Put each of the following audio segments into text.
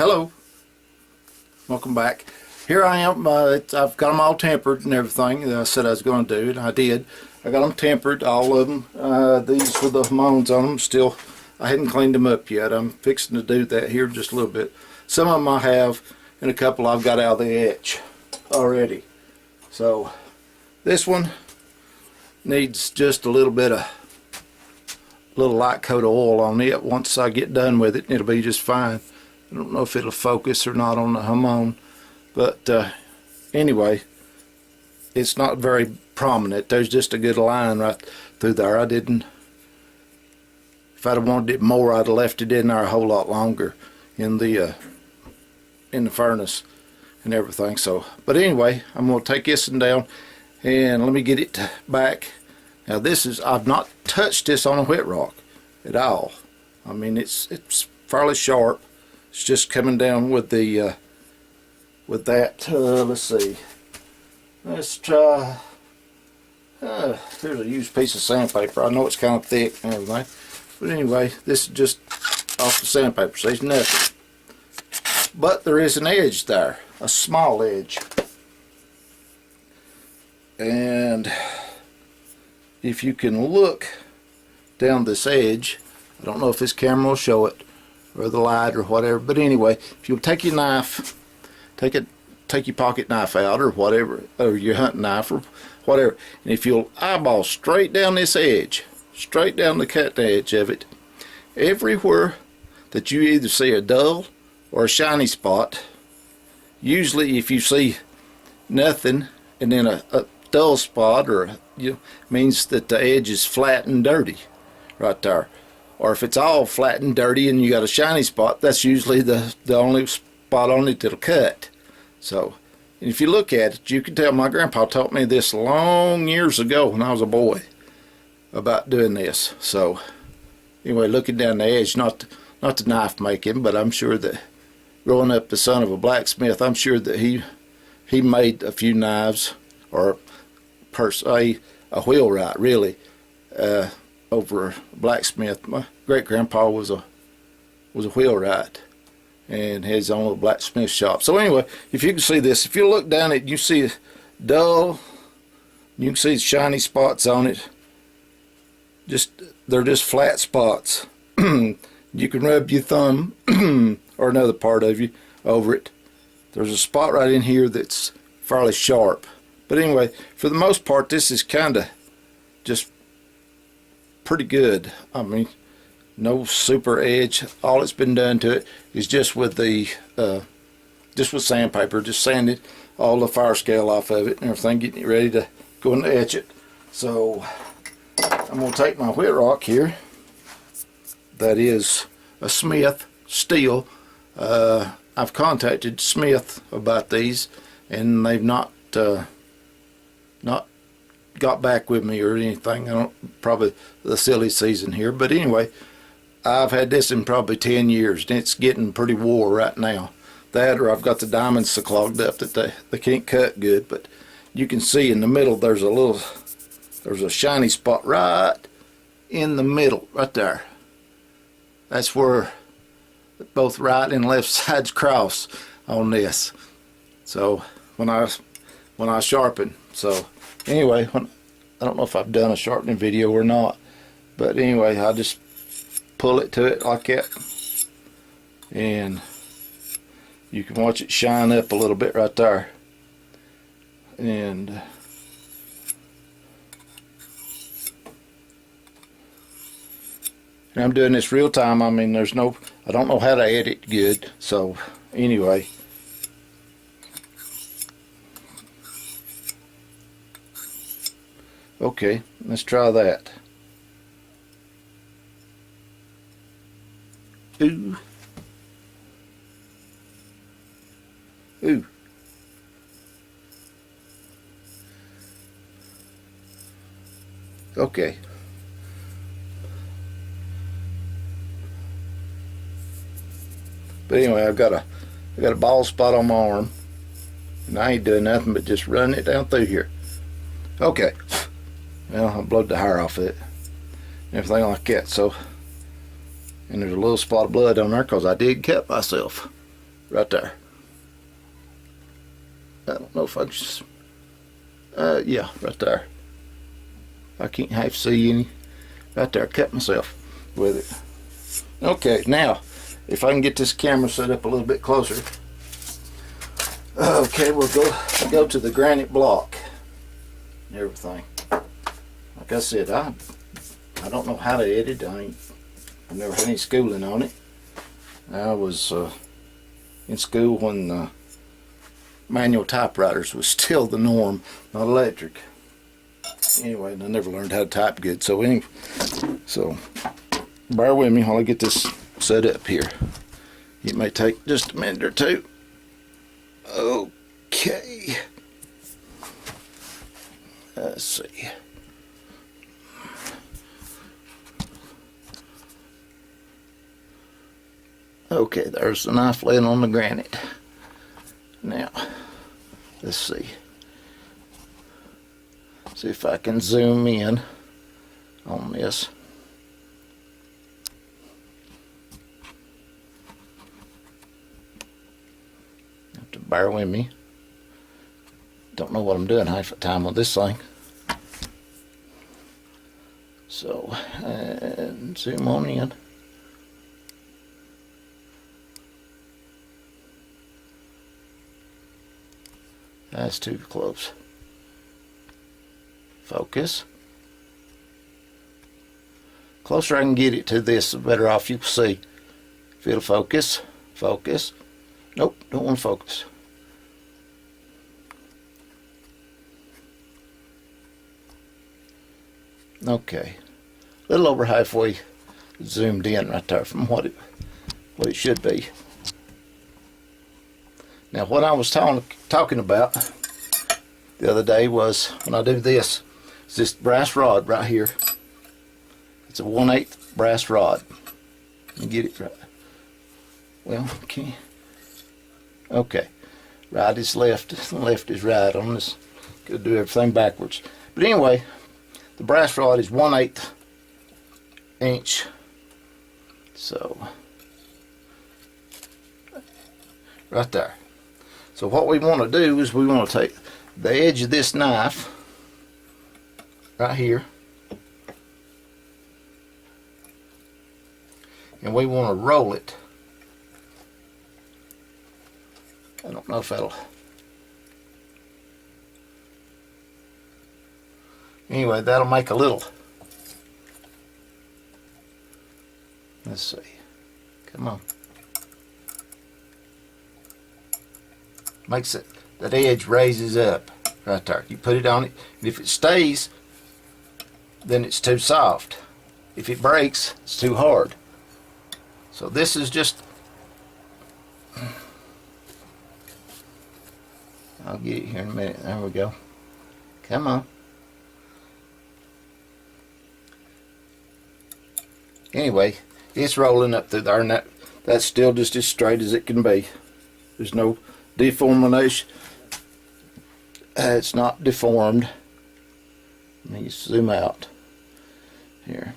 Hello, welcome back. Here I am. I've got them all tempered and everything that I said I was going to do, and I did. I got them tempered, all of them. These with the moans on them. Still, I hadn't cleaned them up yet. I'm fixing to do that here just a little bit. Some of them I have, and a couple I've got out of the etch already. So this one needs just a little bit of little light coat of oil on it. Once I get done with it, it'll be just fine. I don't know if it'll focus or not on the hamon, but anyway, it's not very prominent. There's just a good line right through there. I didn't, if I'd have wanted it more, I'd have left it in there a whole lot longer in the furnace and everything. So, but anyway, I'm going to take this one down and let me get it back. Now this is, I've not touched this on a wet rock at all. I mean, it's fairly sharp. It's just coming down with the with that. Let's see. Let's try. Here's a used piece of sandpaper. I know it's kind of thick and everything, but anyway, this is just off the sandpaper. So there's nothing. But there is an edge there, a small edge, and if you can look down this edge, I don't know if this camera will show it, or the light or whatever, but anyway, if you'll take your knife, take your pocket knife out or whatever, or your hunting knife or whatever, and if you'll eyeball straight down this edge, straight down the cut edge of it, everywhere that you either see a dull or a shiny spot, usually if you see nothing and then a dull spot, or means that the edge is flat and dirty right there. Or if it's all flat and dirty and you got a shiny spot, that's usually the only spot on it that'll cut. So, and if you look at it, you can tell my grandpa taught me this long years ago when I was a boy about doing this. So, anyway, looking down the edge, not the knife making, but I'm sure that growing up the son of a blacksmith, I'm sure that he made a few knives, or per se a wheelwright really, over a blacksmith. My great grandpa was a wheelwright and had his own little blacksmith shop. So anyway, if you can see this, if you look down it, you see a dull, you can see shiny spots on it. They're just flat spots. You can rub your thumb or another part of you over it. There's a spot right in here that's fairly sharp. But anyway, for the most part, this is kind of just pretty good. I mean, no super edge. All it's been done to it is just with the just with sandpaper, just sanding all the fire scale off of it and everything, getting it ready to go and etch it. So I'm going to take my wet rock here. That is a Smith steel. I've contacted Smith about these, and they've not got back with me or anything. I don't, probably the silly season here, but anyway, I've had this in probably 10 years and it's getting pretty wore right now. That, or I've got the diamonds so clogged up that they can't cut good. But you can see in the middle there's a shiny spot right in the middle right there. That's where both right and left sides cross on this. So when I sharpen, so anyway, I don't know if I've done a sharpening video or not, but anyway, I just pull it to it like that, and you can watch it shine up a little bit right there. And I'm doing this real time. I mean, I don't know how to edit good, so anyway. Okay, let's try that. Ooh. Ooh. Okay. But anyway, I got a bald spot on my arm, and I ain't doing nothing but just running it down through here. Okay. Well, I blowed the hair off it, everything like that. So, and there's a little spot of blood on there because I did cut myself. right there. I don't know if I just, yeah, right there. I can't half see any. Right there, I cut myself with it. Okay, now, if I can get this camera set up a little bit closer. Okay, we'll go to the granite block and everything. Like I said, I don't know how to edit. I've never had any schooling on it. I was in school when manual typewriters was still the norm, not electric. Anyway, I never learned how to type good. So anyway, bear with me while I get this set up here. It may take just a minute or two. Okay. Let's see. Okay, there's the knife laying on the granite. Now, let's see. See if I can zoom in on this. You have to bear with me. Don't know what I'm doing half the time with this thing. So, and zoom on in. That's too close. Focus. Closer I can get it to this, the better off you will see. If it'll focus. Focus. Nope, don't want to focus. Okay. A little over halfway zoomed in right there from what it should be. Now what I was talking about the other day was when I do this, it's this brass rod right here. It's a 1/8 brass rod. Let me get it right. Well, okay. Okay. Right is left, left is right on this. Could do everything backwards. But anyway, the brass rod is 1/8 inch. So, right there. So what we want to do is we want to take the edge of this knife right here, and we want to roll it. I don't know if that'll. Anyway, that'll make a little. Let's see. Come on. Makes it, that edge raises up right there. You put it on it, and if it stays, then it's too soft. If it breaks, it's too hard. So this is just, I'll get it here in a minute. There we go. Come on. Anyway, it's rolling up through there, and that's still just as straight as it can be. There's no deformation. It's not deformed. Let me zoom out here.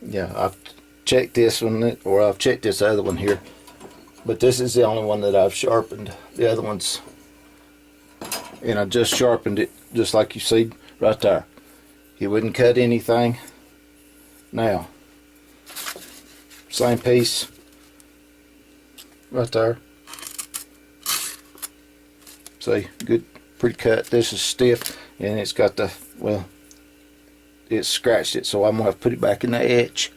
Yeah, I've checked this one, or I've checked this other one here, but this is the only one that I've sharpened. The other ones, and I just sharpened it just like you see right there. It wouldn't cut anything. Now, same piece right there. See, good, pretty cut. This is stiff, and it's got the, well, it scratched it, so I'm going to have to put it back in the etch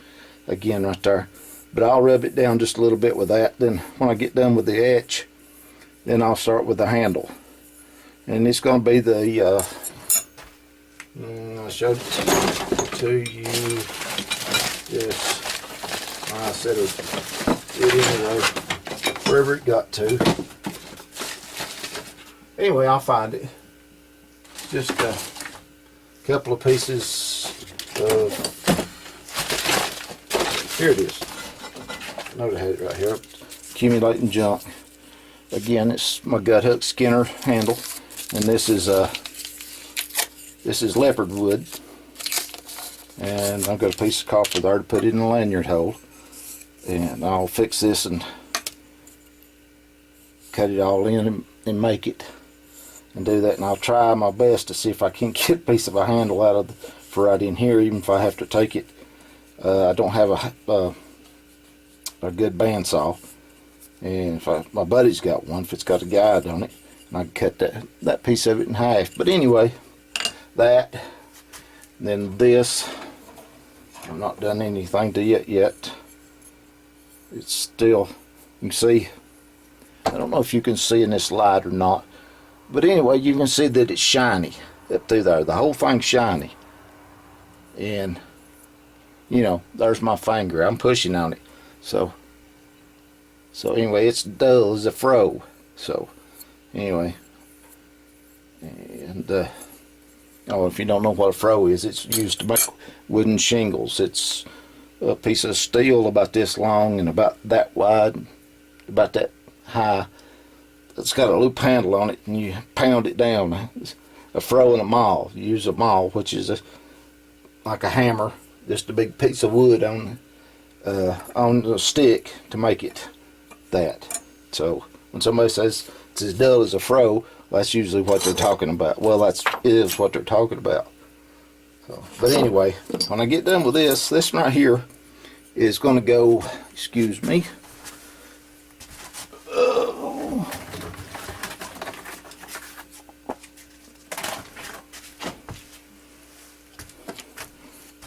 again right there. But I'll rub it down just a little bit with that. Then when I get done with the etch, then I'll start with the handle. And it's going to be the, I showed it to you. Yes, I said it anyway, wherever it got to. Anyway, I'll find it. Just a couple of pieces of, here it is. I know I had it right here. Accumulating junk. Again, it's my gut hook Skinner handle, and this is leopard wood. And I've got a piece of copper there to put in the lanyard hole. And I'll fix this and cut it all in and make it and do that. And I'll try my best to see if I can get a piece of a handle out of for right in here, even if I have to take it. I don't have a good bandsaw, and if my buddy's got one, if it's got a guide on it, and I can cut that piece of it in half. But anyway, that, and then this, I've not done anything to it yet. It's still, you can see, I don't know if you can see in this light or not, but anyway, you can see that it's shiny up through there. The whole thing's shiny. And, you know, there's my finger. I'm pushing on it. So anyway, it's dull as a fro. So, anyway. And, oh, if you don't know what a fro is, it's used to make wooden shingles. It's a piece of steel about this long and about that wide, about that high. It's got a loop handle on it, and you pound it down. It's a fro and a maul. You use a maul, which is like a hammer, just a big piece of wood on the stick to make it that. So when somebody says it's as dull as a fro, that's usually what they're talking about. Well, that is what they're talking about. So, but anyway, when I get done with this one right here is going to go, excuse me,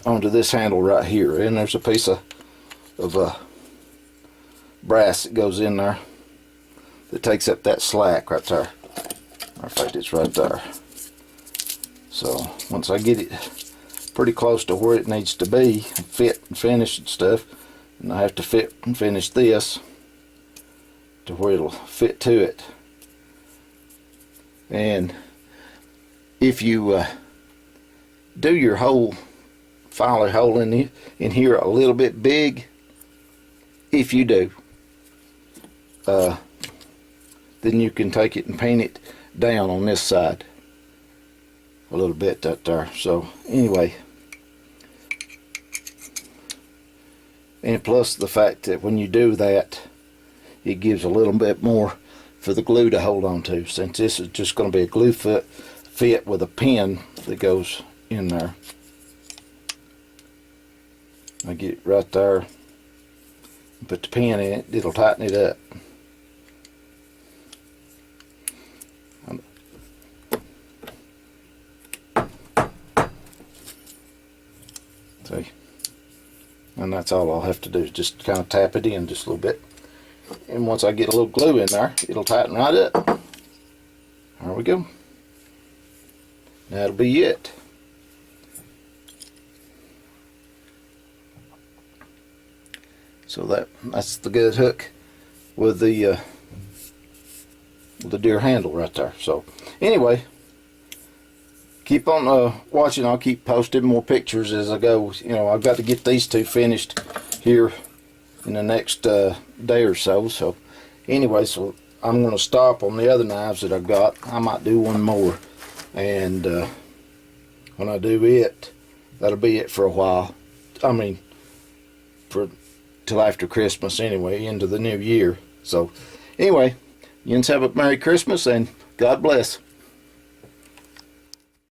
onto this handle right here. And there's a piece of brass that goes in there that takes up that slack right there. In fact, it's right there. So once I get it pretty close to where it needs to be, fit and finish and stuff, and I have to fit and finish this to where it'll fit to it. And if you do your hole, file a hole in here a little bit big, if you do, then you can take it and paint it down on this side a little bit that there. So anyway, and plus the fact that when you do that, it gives a little bit more for the glue to hold on to, since this is just going to be a glue fit with a pin that goes in there. I get it right there, put the pin in it, it'll tighten it up. See? And that's all I'll have to do, just kind of tap it in just a little bit. And once I get a little glue in there, it'll tighten right up. There we go. That'll be it. So that's the good hook with the deer handle right there. So anyway, keep on watching. I'll keep posting more pictures as I go. You know, I've got to get these two finished here in the next day or so. So anyway, so I'm going to stop on the other knives that I've got. I might do one more, and when I do it, that'll be it for a while. I mean, till after Christmas anyway, into the new year. So anyway, you have a Merry Christmas and God bless.